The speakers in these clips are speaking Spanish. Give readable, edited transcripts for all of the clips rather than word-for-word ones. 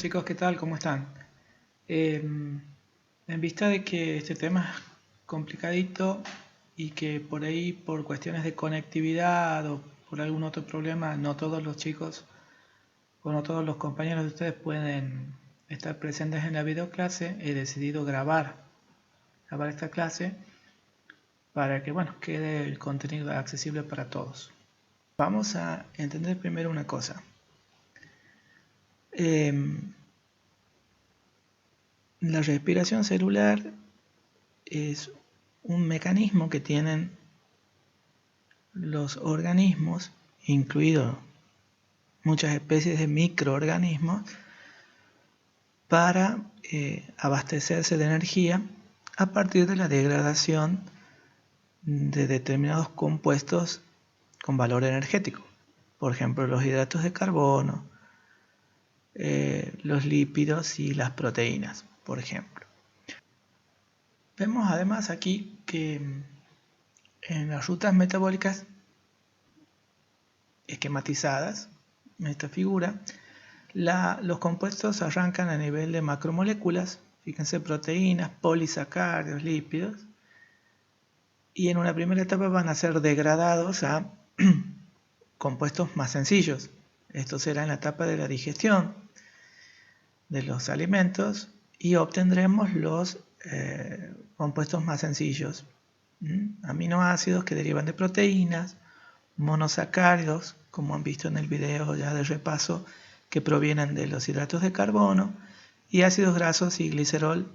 chicos, ¿qué tal? ¿Cómo están? En vista de que este tema es complicadito y que por ahí, por cuestiones de conectividad o por algún otro problema, no todos los chicos o no todos los compañeros de ustedes pueden estar presentes en la videoclase, he decidido grabar esta clase para que, bueno, quede el contenido accesible para todos. Vamos a entender primero una cosa. La respiración celular es un mecanismo que tienen los organismos, incluidos muchas especies de microorganismos, para abastecerse de energía a partir de la degradación de determinados compuestos con valor energético. Por ejemplo, los hidratos de carbono, los lípidos y las proteínas, por ejemplo. Vemos además aquí que en las rutas metabólicas esquematizadas, en esta figura, los compuestos arrancan a nivel de macromoléculas, fíjense, proteínas, polisacáridos, lípidos, y en una primera etapa van a ser degradados a compuestos más sencillos. Esto será en la etapa de la digestión de los alimentos y obtendremos los compuestos más sencillos, aminoácidos que derivan de proteínas, monosacáridos, como han visto en el video ya de repaso, que provienen de los hidratos de carbono, y ácidos grasos y glicerol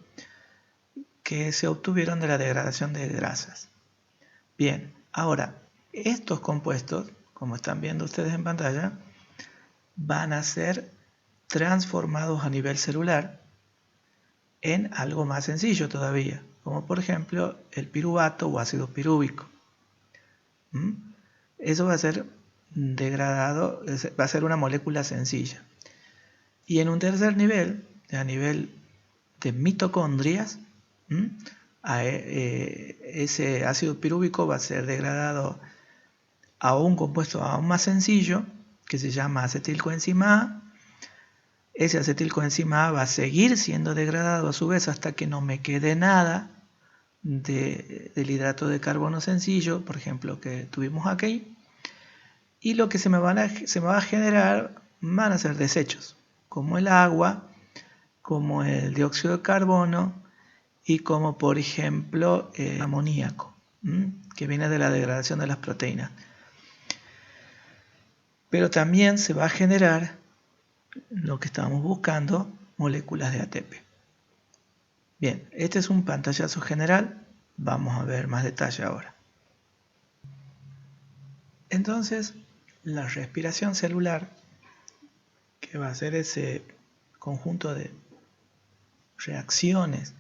que se obtuvieron de la degradación de grasas. Bien, ahora, estos compuestos, como están viendo ustedes en pantalla, van a ser transformados a nivel celular en algo más sencillo todavía, como por ejemplo el piruvato o ácido pirúvico. Eso va a ser degradado, va a ser una molécula sencilla. Y en un tercer nivel, a nivel de mitocondrias, ese ácido pirúvico va a ser degradado a un compuesto aún más sencillo que se llama acetilcoenzima A. Ese acetilcoenzima A va a seguir siendo degradado a su vez hasta que no me quede nada del hidrato de carbono sencillo, por ejemplo, que tuvimos aquí, y lo que se me va a generar van a ser desechos, como el agua, como el dióxido de carbono y como por ejemplo el amoníaco, que viene de la degradación de las proteínas. Pero también se va a generar lo que estábamos buscando, moléculas de ATP. Bien, este es un pantallazo general, vamos a ver más detalle ahora. Entonces, la respiración celular, que va a ser ese conjunto de reacciones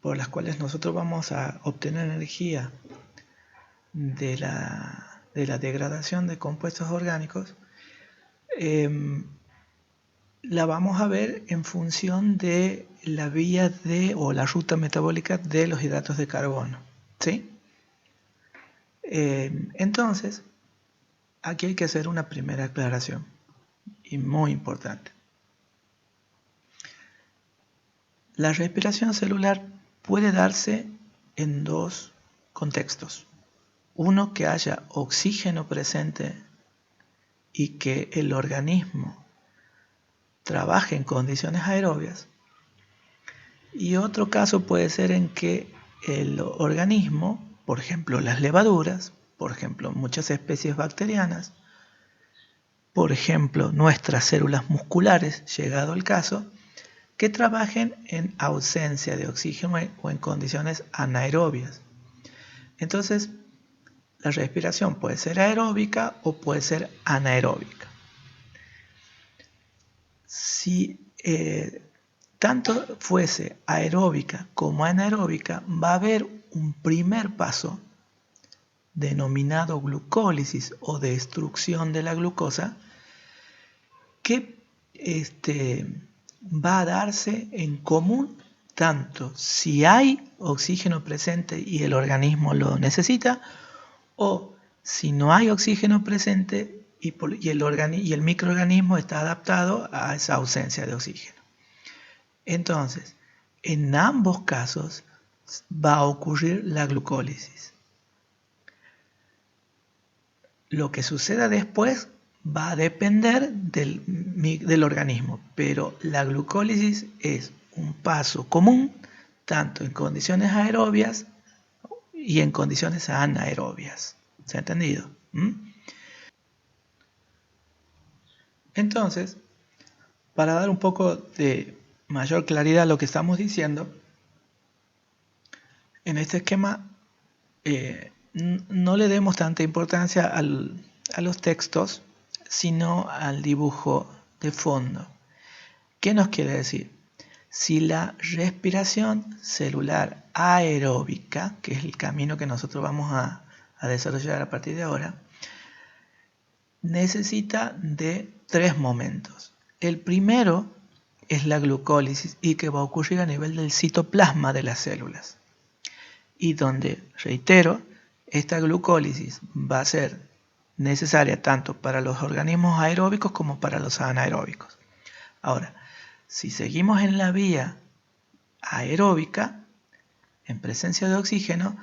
por las cuales nosotros vamos a obtener energía de la degradación de compuestos orgánicos, la vamos a ver en función de la vía o la ruta metabólica de los hidratos de carbono, ¿sí? Entonces, aquí hay que hacer una primera aclaración, y muy importante. La respiración celular puede darse en dos contextos. Uno, que haya oxígeno presente y que el organismo trabaje en condiciones aerobias. Y otro caso puede ser en que el organismo, por ejemplo las levaduras, por ejemplo muchas especies bacterianas, por ejemplo nuestras células musculares, llegado el caso, que trabajen en ausencia de oxígeno o en condiciones anaerobias. Entonces, la respiración puede ser aeróbica o puede ser anaeróbica. Si tanto fuese aeróbica como anaeróbica, va a haber un primer paso denominado glucólisis o destrucción de la glucosa que va a darse en común tanto si hay oxígeno presente y el organismo lo necesita, o si no hay oxígeno presente y el microorganismo está adaptado a esa ausencia de oxígeno. Entonces, en ambos casos va a ocurrir la glucólisis. Lo que suceda después va a depender del organismo, pero la glucólisis es un paso común tanto en condiciones aerobias y en condiciones anaerobias. ¿Se ha entendido? Entonces, para dar un poco de mayor claridad a lo que estamos diciendo, en este esquema no le demos tanta importancia a los textos, sino al dibujo de fondo. ¿Qué nos quiere decir? Si la respiración celular aeróbica, que es el camino que nosotros vamos a desarrollar a partir de ahora, necesita de 3 momentos. El primero es la glucólisis y que va a ocurrir a nivel del citoplasma de las células. Y donde, reitero, esta glucólisis va a ser necesaria tanto para los organismos aeróbicos como para los anaeróbicos. Ahora, si seguimos en la vía aeróbica, en presencia de oxígeno,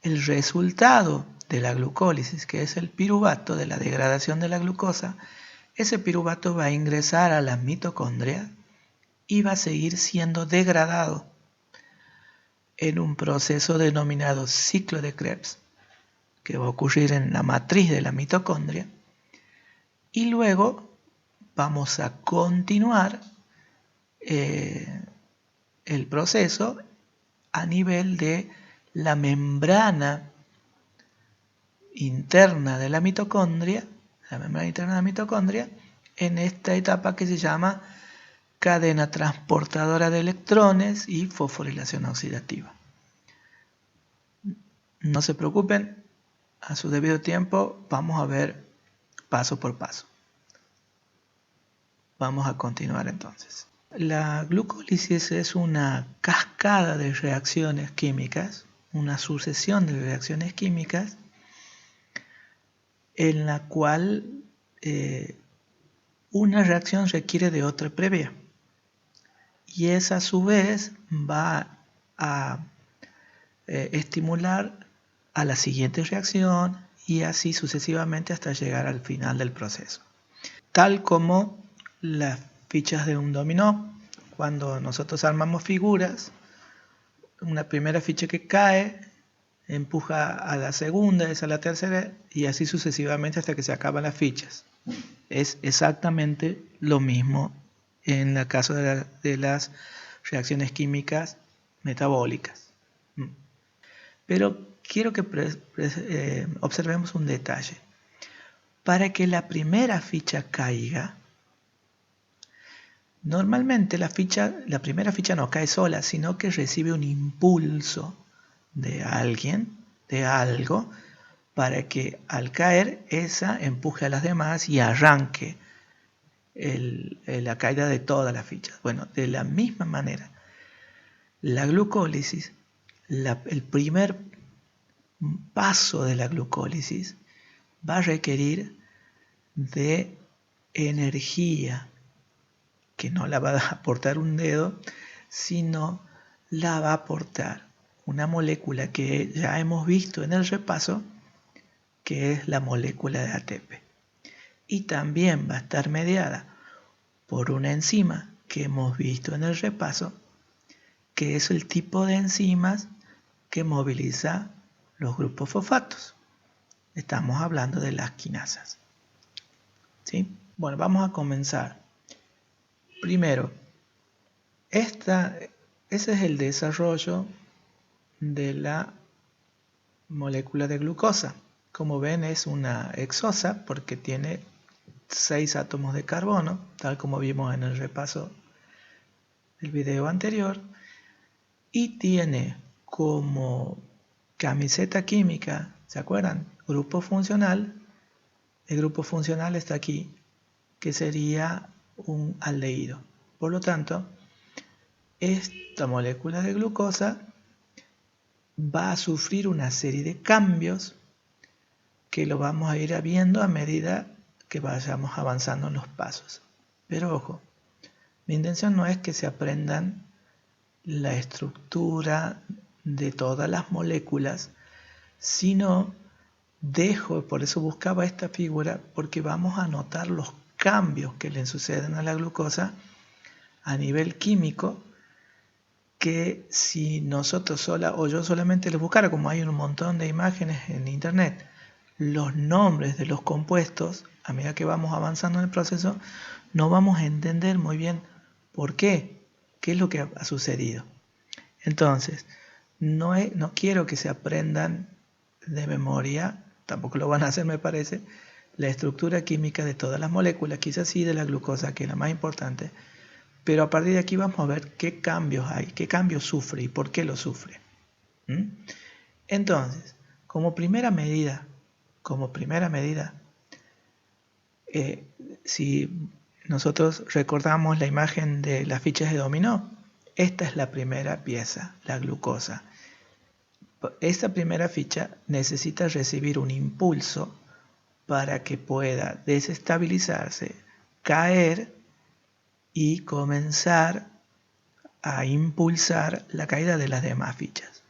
el resultado de la glucólisis, que es el piruvato de la degradación de la glucosa, ese piruvato va a ingresar a la mitocondria y va a seguir siendo degradado en un proceso denominado ciclo de Krebs, que va a ocurrir en la matriz de la mitocondria, y luego vamos a continuar el proceso a nivel de la membrana interna de la mitocondria, en esta etapa que se llama cadena transportadora de electrones y fosforilación oxidativa. No se preocupen, a su debido tiempo vamos a ver paso por paso. Vamos a continuar entonces. La glucólisis es una cascada de reacciones químicas, una sucesión de reacciones químicas en la cual una reacción requiere de otra previa. Y esa a su vez va a estimular a la siguiente reacción y así sucesivamente hasta llegar al final del proceso. Tal como las fichas de un dominó, cuando nosotros armamos figuras, una primera ficha que cae empuja a la segunda, esa a la tercera y así sucesivamente hasta que se acaban las fichas. Es exactamente lo mismo en el caso de las reacciones químicas metabólicas. Pero quiero que observemos un detalle. Para que la primera ficha caiga, normalmente la primera ficha no cae sola, sino que recibe un impulso de alguien, de algo, para que al caer esa empuje a las demás y arranque la caída de todas las fichas. Bueno, de la misma manera, la glucólisis, el primer paso de la glucólisis va a requerir de energía que no la va a aportar un dedo, sino la va a aportar una molécula que ya hemos visto en el repaso, que es la molécula de ATP. Y también va a estar mediada por una enzima que hemos visto en el repaso, que es el tipo de enzimas que moviliza los grupos fosfatos. Estamos hablando de las quinasas. ¿Sí? Bueno, vamos a comenzar. Primero, ese es el desarrollo de la molécula de glucosa. Como ven, es una hexosa porque tiene 6 átomos de carbono, tal como vimos en el repaso del video anterior, y tiene como camiseta química, ¿se acuerdan? Grupo funcional. El grupo funcional está aquí, que sería un aldehído. Por lo tanto, esta molécula de glucosa va a sufrir una serie de cambios que lo vamos a ir viendo a medida que vayamos avanzando en los pasos. Pero ojo, mi intención no es que se aprendan la estructura de todas las moléculas, sino por eso buscaba esta figura, porque vamos a notar los cambios que le suceden a la glucosa a nivel químico, que si nosotros o yo solamente les buscara, como hay un montón de imágenes en internet, los nombres de los compuestos, a medida que vamos avanzando en el proceso, no vamos a entender muy bien por qué es lo que ha sucedido. Entonces, no quiero que se aprendan de memoria, tampoco lo van a hacer me parece, la estructura química de todas las moléculas, quizás sí de la glucosa, que es la más importante, pero a partir de aquí vamos a ver qué cambios hay, qué cambios sufre y por qué lo sufre. Entonces, como primera medida, si nosotros recordamos la imagen de las fichas de dominó, esta es la primera pieza, la glucosa. Esta primera ficha necesita recibir un impulso para que pueda desestabilizarse, caer y comenzar a impulsar la caída de las demás fichas,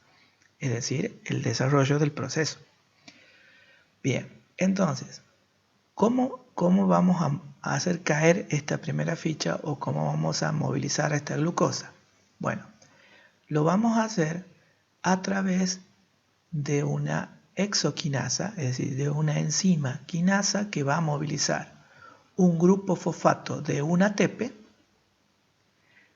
es decir, el desarrollo del proceso. Bien, entonces, ¿cómo vamos a hacer caer esta primera ficha o cómo vamos a movilizar a esta glucosa? Bueno, lo vamos a hacer a través de una exoquinasa, es decir, de una enzima quinasa que va a movilizar un grupo fosfato de un ATP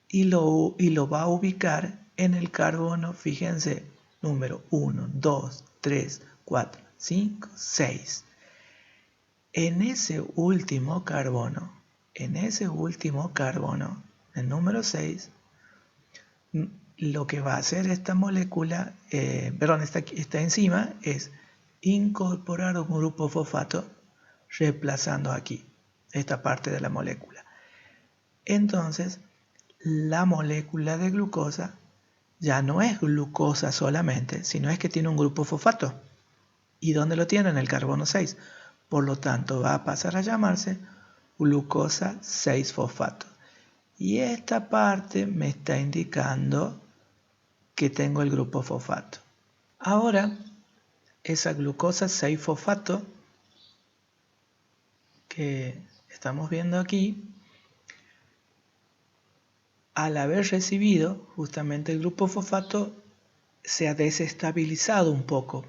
y lo va a ubicar en el carbono, fíjense, número 1, 2, 3, 4, 5, 6. En ese último carbono, el número 6, lo que va a hacer esta molécula, esta enzima, es incorporar un grupo fosfato reemplazando aquí esta parte de la molécula. Entonces, la molécula de glucosa ya no es glucosa solamente, sino es que tiene un grupo fosfato. ¿Y dónde lo tiene? En el carbono 6. Por lo tanto, va a pasar a llamarse glucosa 6-fosfato. Y esta parte me está indicando que tengo el grupo fosfato. Ahora, esa glucosa 6-fosfato que estamos viendo aquí, al haber recibido justamente el grupo fosfato, se ha desestabilizado un poco.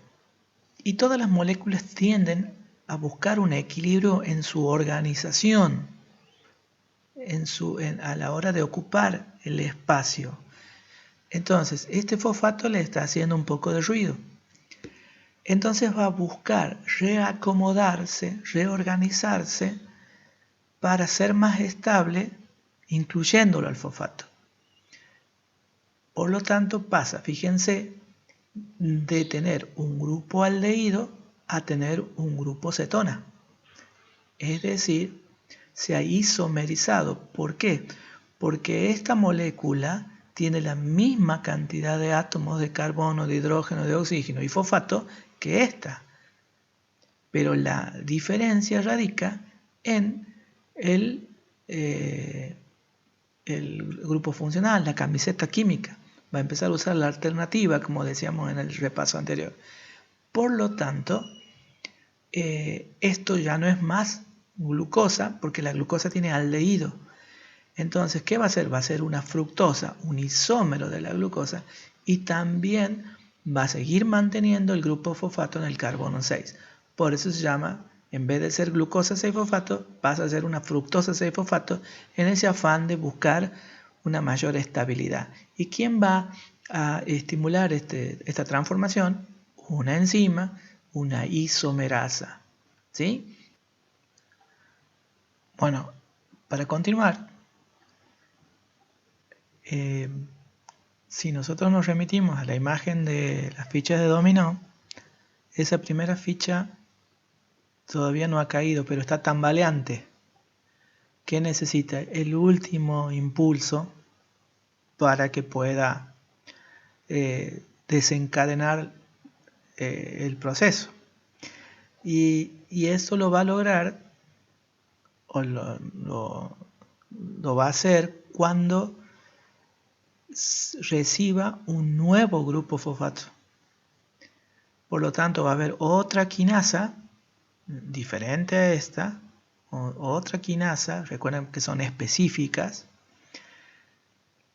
Y todas las moléculas tienden a buscar un equilibrio en su organización, a la hora de ocupar el espacio. Entonces, este fosfato le está haciendo un poco de ruido. Entonces va a buscar reacomodarse, reorganizarse para ser más estable, incluyéndolo al fosfato. Por lo tanto, pasa, fíjense, de tener un grupo aldehído a tener un grupo cetona. Es decir, se ha isomerizado. ¿Por qué? Porque esta molécula tiene la misma cantidad de átomos de carbono, de hidrógeno, de oxígeno y fosfato que esta. Pero la diferencia radica en el grupo funcional, la camiseta química. Va a empezar a usar la alternativa, como decíamos en el repaso anterior. Por lo tanto, esto ya no es más glucosa, porque la glucosa tiene aldehído. Entonces, ¿qué va a hacer? Va a ser una fructosa, un isómero de la glucosa, y también va a seguir manteniendo el grupo fosfato en el carbono 6. Por eso se llama, en vez de ser glucosa 6-fosfato, pasa a ser una fructosa 6-fosfato, en ese afán de buscar una mayor estabilidad. ¿Y quién va a estimular esta transformación? Una enzima, una isomerasa. ¿Sí? Bueno, para continuar, si nosotros nos remitimos a la imagen de las fichas de dominó, esa primera ficha todavía no ha caído, pero está tambaleante. ¿Qué necesita? El último impulso para que pueda desencadenar el proceso. Y eso lo va a lograr o lo va a hacer cuando reciba un nuevo grupo fosfato. Por lo tanto, va a haber otra quinasa diferente a esta, otra quinasa, recuerden que son específicas,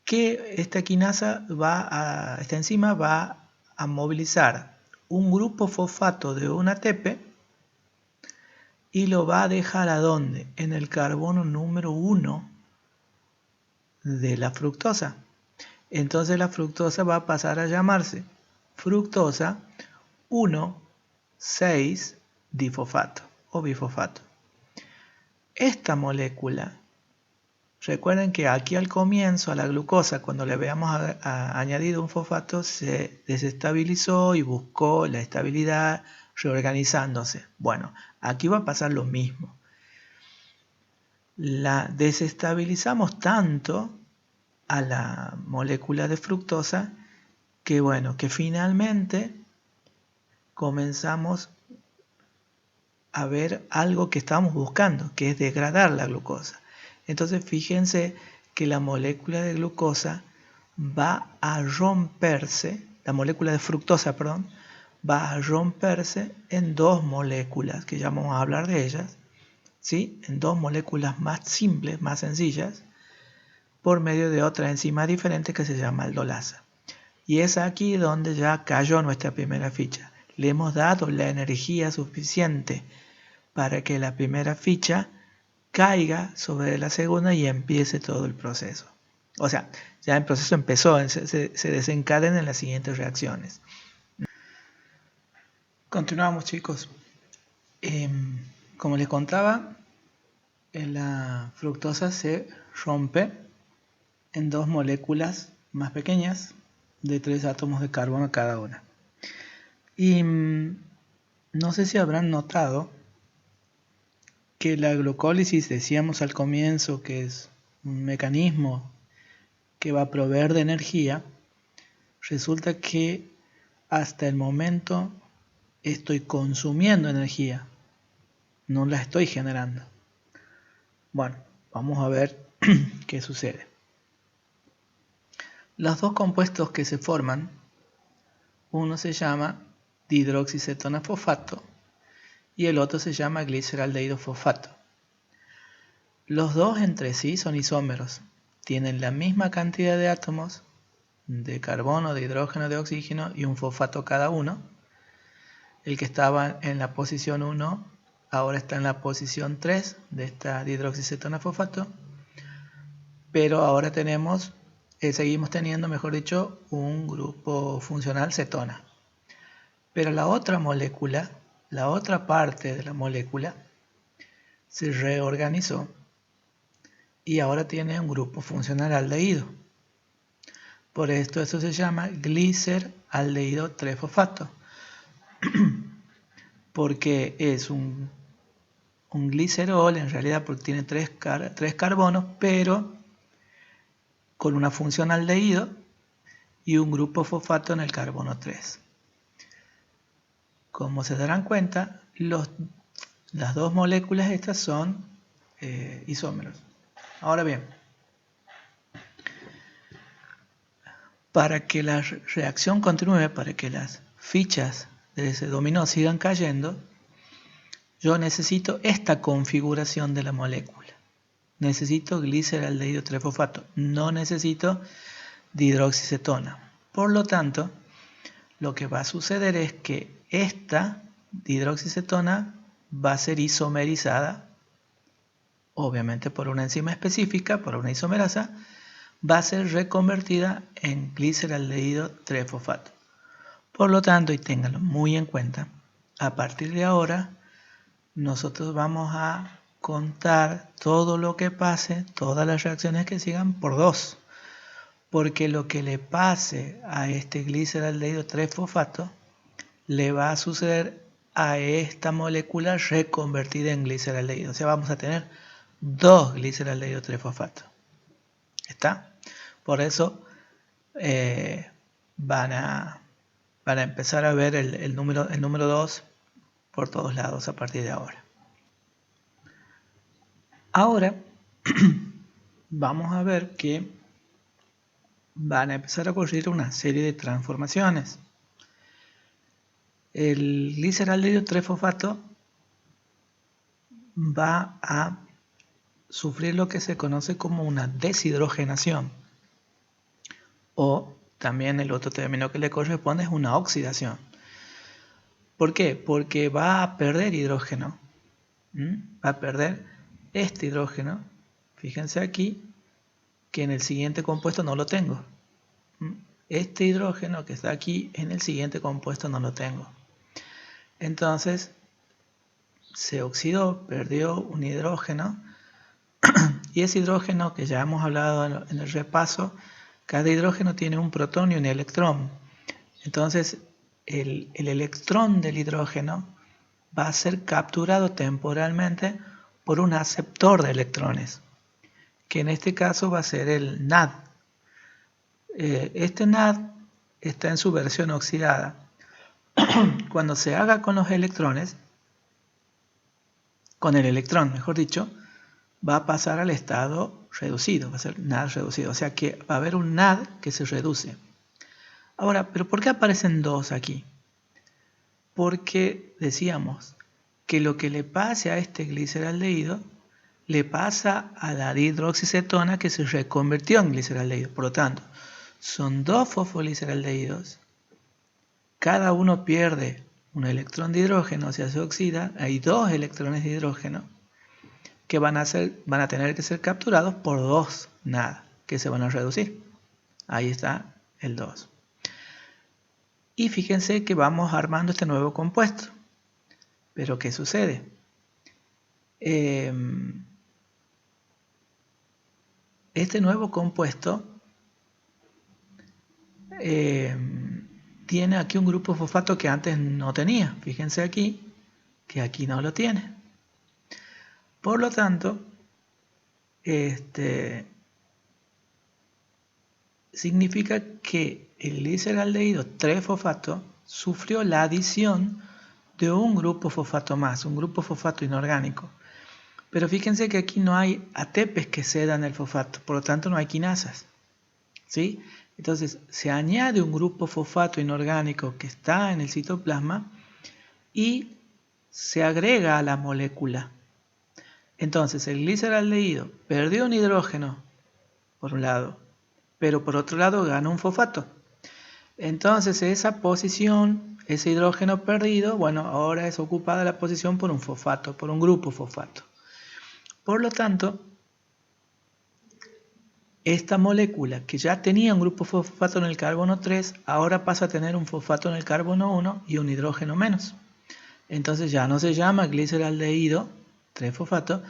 que esta quinasa esta enzima va a movilizar un grupo fosfato de un ATP y lo va a dejar ¿a dónde? En el carbono número 1 de la fructosa. Entonces la fructosa va a pasar a llamarse fructosa 1,6-difosfato o bifosfato. Esta molécula, recuerden que aquí al comienzo a la glucosa, cuando le habíamos añadido un fosfato, se desestabilizó y buscó la estabilidad reorganizándose. Bueno, aquí va a pasar lo mismo. La desestabilizamos tanto a la molécula de fructosa que finalmente comenzamos a ver algo que estábamos buscando, que es degradar la glucosa. Entonces fíjense que la molécula de glucosa va a romperse, la molécula de fructosa, perdón, va a romperse en dos moléculas, que ya vamos a hablar de ellas, ¿sí? En dos moléculas más simples, más sencillas, por medio de otra enzima diferente que se llama aldolasa. Y es aquí donde ya cayó nuestra primera ficha. Le hemos dado la energía suficiente para que la primera ficha caiga sobre la segunda y empiece todo el proceso. O sea, ya el proceso empezó, se desencadenan las siguientes reacciones. Continuamos, chicos. Como les contaba, la fructosa se rompe en dos moléculas más pequeñas de 3 átomos de carbono cada una. Y no sé si habrán notado que la glucólisis, decíamos al comienzo que es un mecanismo que va a proveer de energía. Resulta que hasta el momento estoy consumiendo energía, no la estoy generando. Bueno, vamos a ver qué sucede. Los dos compuestos que se forman, uno se llama dihidroxicetona fosfato y el otro se llama gliceraldehído fosfato. Los dos entre sí son isómeros, tienen la misma cantidad de átomos de carbono, de hidrógeno, de oxígeno y un fosfato cada uno. El que estaba en la posición 1 ahora está en la posición 3 de esta dihidroxicetona fosfato, pero ahora seguimos teniendo, mejor dicho, un grupo funcional cetona. Pero la otra molécula, la otra parte de la molécula, se reorganizó y ahora tiene un grupo funcional aldehído. Por esto eso se llama gliceraldehído 3-fosfato, porque es un glicerol en realidad porque tiene tres carbonos, pero con una función aldehído y un grupo fosfato en el carbono 3. Como se darán cuenta, las dos moléculas estas son isómeros. Ahora bien, para que la reacción continúe, para que las fichas de ese dominó sigan cayendo, yo necesito esta configuración de la molécula. Necesito gliceraldehído 3-fosfato, no necesito dihidroxicetona. Por lo tanto, lo que va a suceder es que esta dihidroxicetona va a ser isomerizada, obviamente por una enzima específica, por una isomerasa, va a ser reconvertida en gliceraldehído 3-fosfato. Por lo tanto, y ténganlo muy en cuenta, a partir de ahora nosotros vamos a contar todo lo que pase, todas las reacciones que sigan por 2. Porque lo que le pase a este gliceraldehído 3-fosfato le va a suceder a esta molécula reconvertida en gliceraldehído. O sea, vamos a tener 2 gliceraldehído 3-fosfato. ¿Está? Por eso van a empezar a ver el número 2 por todos lados a partir de ahora. Ahora vamos a ver que van a empezar a ocurrir una serie de transformaciones. El gliceraldehído 3-fosfato va a sufrir lo que se conoce como una deshidrogenación, o también el otro término que le corresponde es una oxidación. ¿Por qué? Porque va a perder hidrógeno. Va a perder este hidrógeno. Fíjense aquí que en el siguiente compuesto no lo tengo. Este hidrógeno que está aquí en el siguiente compuesto no lo tengo. Entonces se oxidó, perdió un hidrógeno, y ese hidrógeno que ya hemos hablado en el repaso, cada hidrógeno tiene un protón y un electrón. Entonces el electrón del hidrógeno va a ser capturado temporalmente por un aceptor de electrones, que en este caso va a ser el NAD. Este NAD está en su versión oxidada. Cuando se haga con los electrones, con el electrón, mejor dicho, va a pasar al estado reducido, va a ser NAD reducido, o sea que va a haber un NAD que se reduce. Ahora, ¿pero por qué aparecen dos aquí? Porque decíamos que lo que le pase a este gliceraldehído le pasa a la dihidroxicetona que se reconvirtió en gliceraldehído. Por lo tanto, son dos fosfogliceraldehídos, cada uno pierde un electrón de hidrógeno, o sea, se oxida, hay dos electrones de hidrógeno que van a tener que ser capturados por dos NAD, que se van a reducir. Ahí está el 2. Y fíjense que vamos armando este nuevo compuesto. Pero ¿qué sucede? Este nuevo compuesto tiene aquí un grupo fosfato que antes no tenía. Fíjense aquí que aquí no lo tiene. Por lo tanto, significa que el gliceraldehído 3-fosfato sufrió la adición de un grupo fosfato más, un grupo fosfato inorgánico. Pero fíjense que aquí no hay ATPs que cedan el fosfato, por lo tanto no hay quinasas. ¿Sí? Entonces se añade un grupo fosfato inorgánico que está en el citoplasma y se agrega a la molécula. Entonces el gliceraldehído perdió un hidrógeno, por un lado, pero por otro lado ganó un fosfato. Entonces esa posición, ese hidrógeno perdido, bueno, ahora es ocupada la posición por un fosfato, por un grupo fosfato. Por lo tanto, esta molécula que ya tenía un grupo fosfato en el carbono 3, ahora pasa a tener un fosfato en el carbono 1 y un hidrógeno menos. Entonces ya no se llama gliceraldehído 3-fosfato,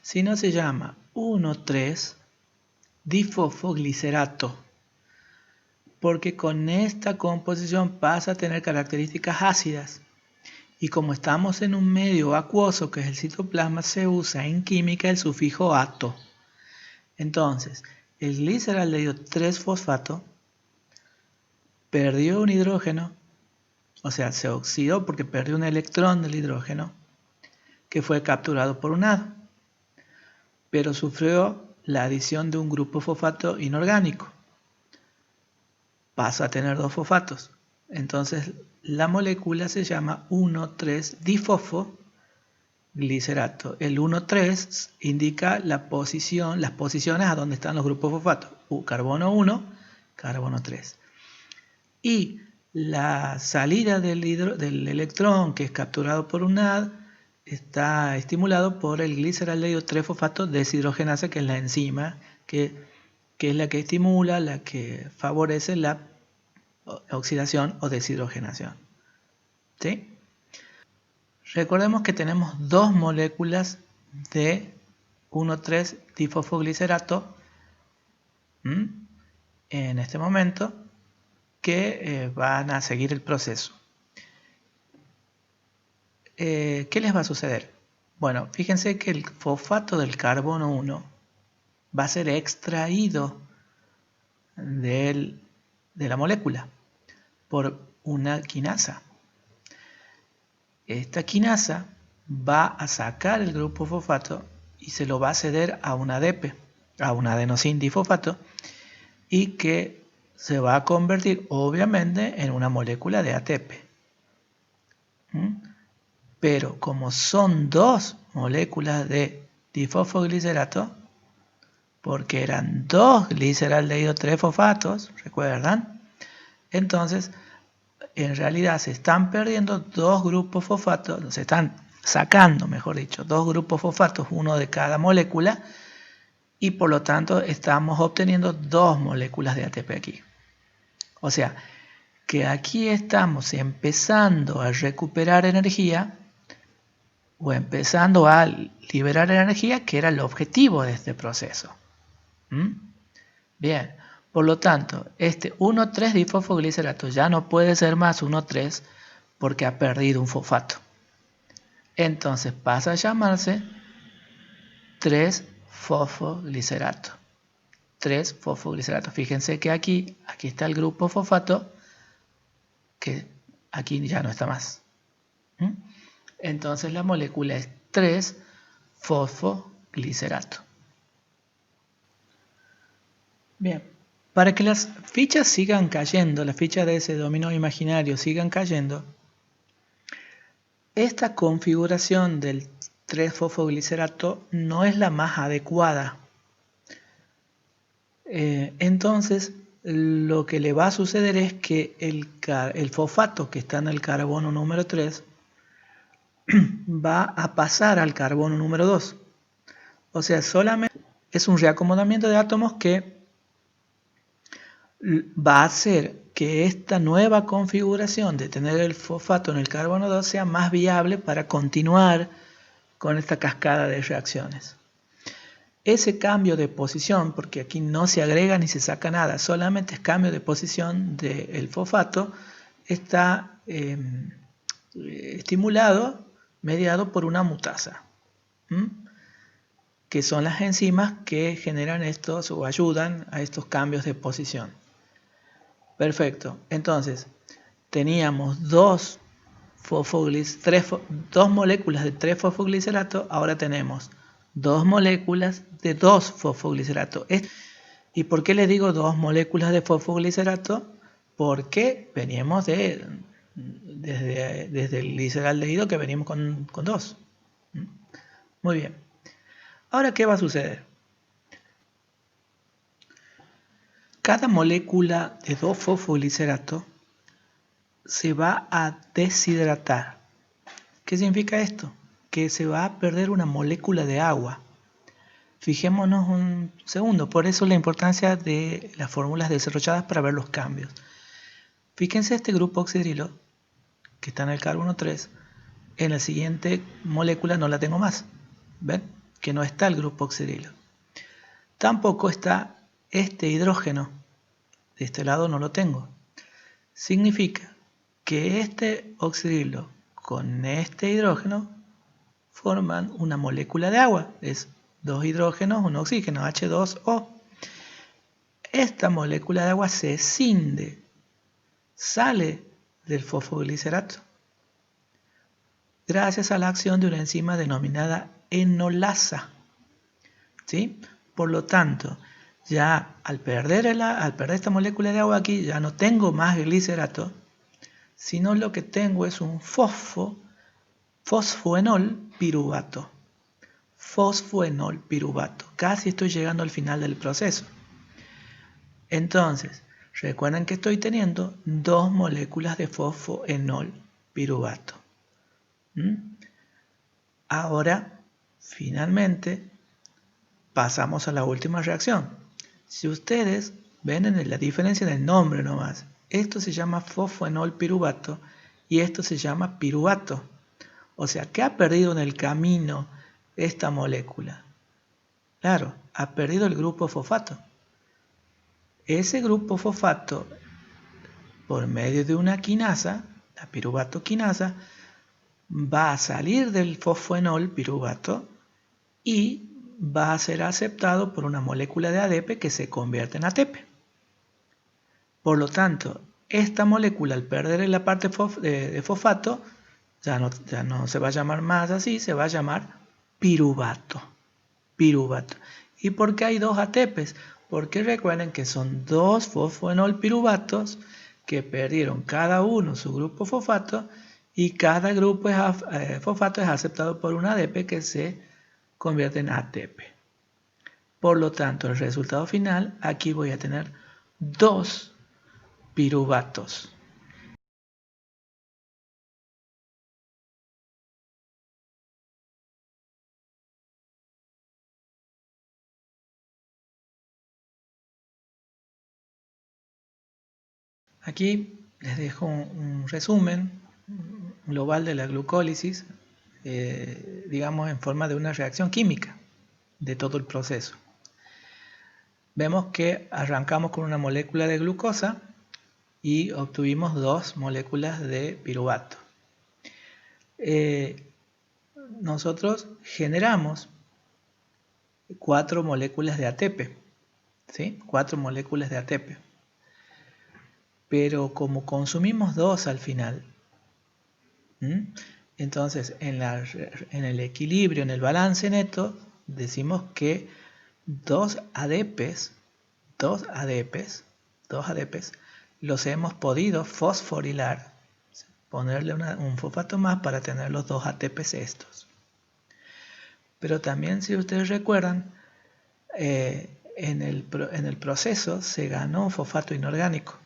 sino se llama 1,3-difosfoglicerato, porque con esta composición pasa a tener características ácidas. Y como estamos en un medio acuoso que es el citoplasma, se usa en química el sufijo ato. Entonces, el gliceraldehído 3-fosfato perdió un hidrógeno, o sea, se oxidó porque perdió un electrón del hidrógeno que fue capturado por un NAD, pero sufrió la adición de un grupo fosfato inorgánico. Pasa a tener dos fosfatos. Entonces, la molécula se llama 1,3-difosfoglicerato. El 1,3 indica las posiciones a donde están los grupos fosfatos. Carbono 1, carbono 3. Y la salida del electrón que es capturado por un NAD está estimulado por el gliceraldehído 3-fosfato deshidrogenasa, que es la enzima que es la que estimula, la que favorece la oxidación o deshidrogenación. ¿Sí? Recordemos que tenemos dos moléculas de 1,3-difosfoglicerato en este momento que van a seguir el proceso. ¿Qué les va a suceder? Bueno, fíjense que el fosfato del carbono 1 va a ser extraído de la molécula por una quinasa. Esta quinasa va a sacar el grupo fosfato y se lo va a ceder a un ADP, a un adenosín difosfato, y que se va a convertir obviamente en una molécula de ATP. Pero como son dos moléculas de difosfoglicerato, porque eran dos gliceraldehído 3-fosfatos, ¿recuerdan? Entonces, en realidad se están perdiendo dos grupos fosfatos, se están sacando, mejor dicho, dos grupos fosfatos, uno de cada molécula, y por lo tanto estamos obteniendo dos moléculas de ATP aquí. O sea, que aquí estamos empezando a recuperar energía o empezando a liberar energía, que era el objetivo de este proceso. Bien, por lo tanto, este 1,3-difosfoglicerato ya no puede ser más 1,3 porque ha perdido un fosfato. Entonces pasa a llamarse 3-fosfoglicerato. 3-fosfoglicerato. Fíjense que aquí está el grupo fosfato, que aquí ya no está más. Entonces la molécula es 3-fosfoglicerato. Bien, para que las fichas sigan cayendo, las fichas de ese dominó imaginario sigan cayendo, esta configuración del 3-fosfoglicerato no es la más adecuada. Entonces, lo que le va a suceder es que el fosfato que está en el carbono número 3 va a pasar al carbono número 2. O sea, solamente es un reacomodamiento de átomos que va a hacer que esta nueva configuración de tener el fosfato en el carbono 2 sea más viable para continuar con esta cascada de reacciones. Ese cambio de posición, porque aquí no se agrega ni se saca nada, solamente es cambio de posición del fosfato, está estimulado, mediado por una mutasa, que son las enzimas que generan estos o ayudan a estos cambios de posición. Perfecto, entonces teníamos dos moléculas de 3-fosfoglicerato, ahora tenemos dos moléculas de 2-fosfoglicerato. ¿Y por qué les digo dos moléculas de fosfoglicerato? Porque veníamos desde el gliceraldehído que venimos con dos. Muy bien. Ahora, ¿qué va a suceder? Cada molécula de 2-fosfoglicerato se va a deshidratar. ¿Qué significa esto? Que se va a perder una molécula de agua. Fijémonos un segundo, por eso la importancia de las fórmulas desarrolladas para ver los cambios. Fíjense este grupo oxidrilo, que está en el carbono 3, en la siguiente molécula no la tengo más. ¿Ven? Que no está el grupo oxidrilo. Tampoco está este hidrógeno. De este lado no lo tengo. Significa que este oxidrilo con este hidrógeno forman una molécula de agua. Es dos hidrógenos, un oxígeno, H2O. Esta molécula de agua se escinde, sale del fosfoglicerato gracias a la acción de una enzima denominada enolasa. ¿Sí? Por lo tanto, ya al perder esta molécula de agua aquí, ya no tengo más glicerato, sino lo que tengo es un fosfoenol piruvato. Fosfoenol piruvato. Casi estoy llegando al final del proceso. Entonces, recuerden que estoy teniendo dos moléculas de fosfoenol piruvato. Ahora, finalmente, pasamos a la última reacción. Si ustedes ven en la diferencia del nombre nomás, esto se llama fosfoenol piruvato y esto se llama piruvato. O sea, ¿qué ha perdido en el camino esta molécula? Claro, ha perdido el grupo fosfato. Ese grupo fosfato, por medio de una quinasa, la piruvato quinasa, va a salir del fosfoenol piruvato y va a ser aceptado por una molécula de ADP que se convierte en ATP. Por lo tanto, esta molécula, al perder la parte de fosfato, ya no se va a llamar más así, se va a llamar piruvato. piruvato. ¿Y por qué hay 2 ATPs? Porque recuerden que son 2 fosfoenolpiruvatos que perdieron cada uno su grupo fosfato y cada grupo fosfato es aceptado por un ADP que se convierte en ATP. Por lo tanto, el resultado final, aquí voy a tener 2 piruvatos. Aquí les dejo un resumen global de la glucólisis, digamos en forma de una reacción química de todo el proceso. Vemos que arrancamos con una molécula de glucosa y obtuvimos 2 moléculas de piruvato. Nosotros generamos 4 moléculas de ATP, ¿sí? 4 moléculas de ATP. Pero como consumimos 2 al final, entonces en el equilibrio, en el balance neto, decimos que 2 ADPs los hemos podido fosforilar, ponerle un fosfato más para tener los 2 ATPs estos. Pero también, si ustedes recuerdan, en el proceso se ganó fosfato inorgánico.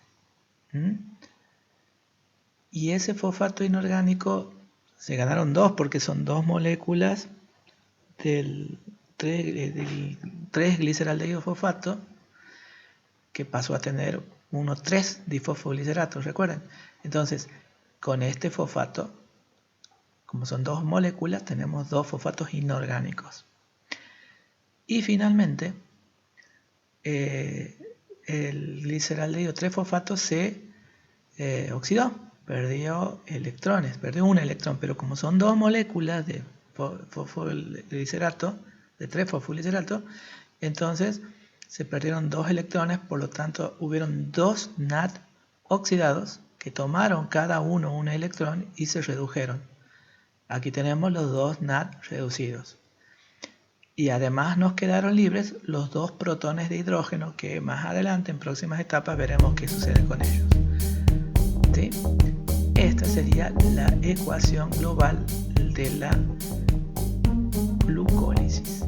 Y ese fosfato inorgánico se ganaron 2 porque son 2 moléculas del 3-gliceraldehído fosfato que pasó a tener 3 difosfogliceratos, recuerden. Entonces, con este fosfato, como son 2 moléculas, tenemos 2 fosfatos inorgánicos. Y finalmente, el gliceraldehído 3-fosfato se oxidó, perdió electrones, perdió un electrón, pero como son 2 moléculas de fosfoglicerato, de 3-fosfoglicerato, entonces se perdieron 2 electrones, por lo tanto hubieron 2 NAD oxidados que tomaron cada uno un electrón y se redujeron. Aquí tenemos los 2 NAD reducidos. Y además nos quedaron libres los 2 protones de hidrógeno que más adelante en próximas etapas veremos qué sucede con ellos. ¿Sí? Esta sería la ecuación global de la glucólisis.